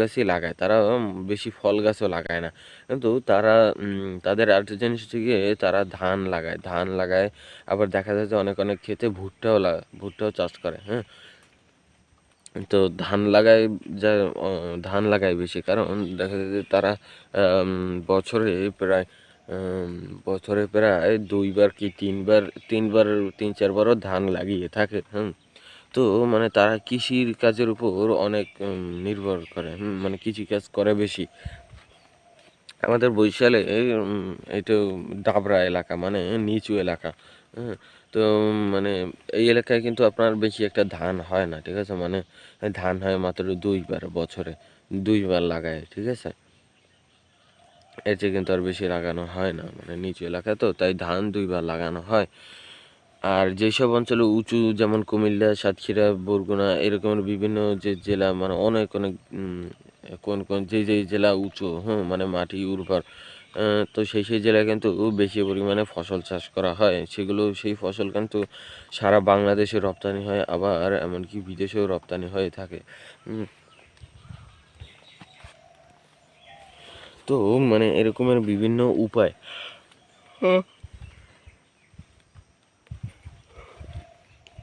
গাছই লাগায়। তারা বেশি ফল গাছও লাগায় না। কিন্তু তারা তাদের আরেকটা জিনিস হচ্ছে গিয়ে তারা ধান লাগায়। আবার দেখা যায় যে অনেক ক্ষেতে ভুট্টাও চাষ করে, হ্যাঁ? তো যা অ ধান লাগায় বেশি। কারণ দেখা যায় যে তারা আম বছরে প্রায় আম বছরে প্রায় ২ বার কি ৩ বার ৩-৪ বারও ধান লাগিয়ে থাকে, হুম? তো মানে তারা কৃষির কাজের উপর অনেক নির্ভর করে, মানে কৃষিকাজ করে বেশি। আমাদের বরিশালে এইটো ডাবরা এলাকা, মানে নিচু এলাকা, হ্যাঁ? তো মানে এই এলাকায় কিন্তু আপনার বেশি একটা ধান হয় না, ঠিক আছে? মানে ধান হয় মাত্র ২ বার বছরে, ২ বার লাগায়, ঠিক আছে? এর চেয়ে কিন্তু আর বেশি লাগানো হয় না। মানে নিচু এলাকা তো, তাই ধান ২ বার লাগানো হয়। আর যেসব অঞ্চলে উঁচু, যেমন কুমিল্লা, সাতক্ষীরা, বরগুনা এরকমের বিভিন্ন যে জেলা, মানে অনেক কোন যেই জেলা উঁচু, মানে মাটি উর্বর, তো সেই জেলায় কিন্তু বেশি পরিমাণে ফসল চাষ করা হয়। সেই ফসল কিন্তু সারা বাংলাদেশে রপ্তানি হয়, আবার এমনকি বিদেশেও রপ্তানি হয়ে থাকে। উম, তো মানে এরকমের বিভিন্ন উপায়।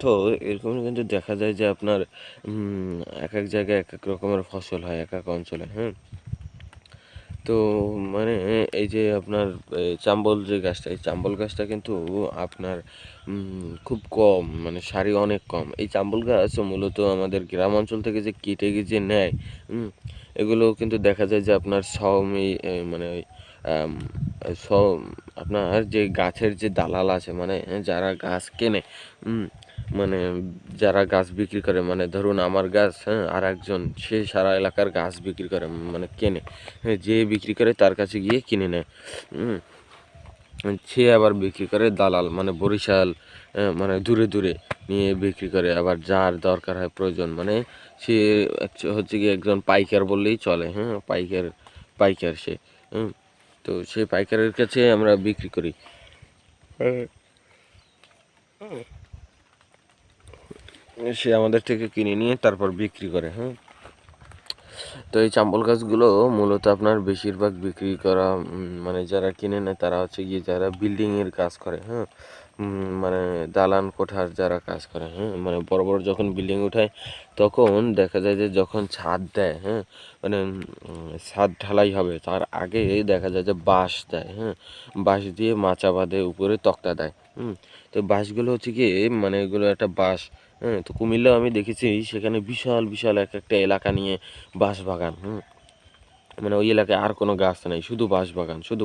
তো এরকম কিন্তু দেখা যায় যে আপনার এক জায়গায় এক রকমের ফসল হয় এক অঞ্চলে, হ্যাঁ? তো মানে এই যে আপনার চাম্বল যে গাছটা, এই চাম্বল গাছটা কিন্তু আপনার খুব কম, মানে সারি অনেক কম। এই চাম্বল গাছ মূলত আমাদের গ্রাম অঞ্চল থেকে যে কেটে যে নেয়, হুম, এগুলো কিন্তু দেখা যায় যে আপনার মানে ওই আম, স আপনার যে গাছের যে দালাল আছে, মানে যারা গাছ কেনে, হুম, মানে যারা গাছ বিক্রি করে, মানে ধরুন আমার গাছ, হ্যাঁ, আর একজন সে সারা এলাকার গাছ বিক্রি করে, মানে কেনে, হ্যাঁ, যে বিক্রি করে তার কাছে গিয়ে কিনে নেয়। হুম, সে আবার বিক্রি করে দালাল, মানে বরিশাল, মানে দূরে নিয়ে বিক্রি করে। আবার যার দরকার হয় প্রয়োজন, মানে সে হচ্ছে কি একজন পাইকার বললেই চলে, হ্যাঁ? পাইকার সে, হুম। তো সেই পাইকারের কাছে আমরা বিক্রি করি। সে আমাদের থেকে কিনে নিয়ে তারপর বিক্রি করে, হ্যাঁ? তো এই চাম্বল গাছগুলো মূলত আপনার বেশিরভাগ বিক্রি করা, মানে যারা কিনে নেয় তারা হচ্ছে গিয়ে যারা বিল্ডিংয়ের কাজ করে, হ্যাঁ? মানে দালান কোঠার যারা কাজ করে, হ্যাঁ? মানে বড় যখন বিল্ডিং উঠায়, তখন দেখা যায় যে যখন ছাদ দেয়, হ্যাঁ? মানে ছাদ ঢালাই হবে তার আগে দেখা যায় যে বাঁশ দেয়, হ্যাঁ? বাঁশ দিয়ে মাচা বাঁধে, উপরে তক্তা দেয়, তো বাঁশগুলো হচ্ছে গিয়ে, মানে এগুলো একটা বাঁশ, হ্যাঁ? তো কুমিল্লাও আমি দেখেছি, সেখানে বিশাল একটা এলাকা নিয়ে বাঁশ বাগান, মানে ওই এলাকায় আর কোনো গাছ নেই, শুধু বাঁশ বাগান, শুধু